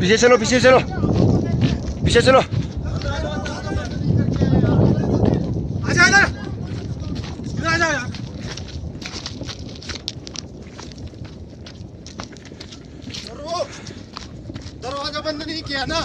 पीछे चलो, पीछे चलो, पीछे चलो। आजा इधर, इधर आजा यार। दरवाजा बंद नहीं किया ना।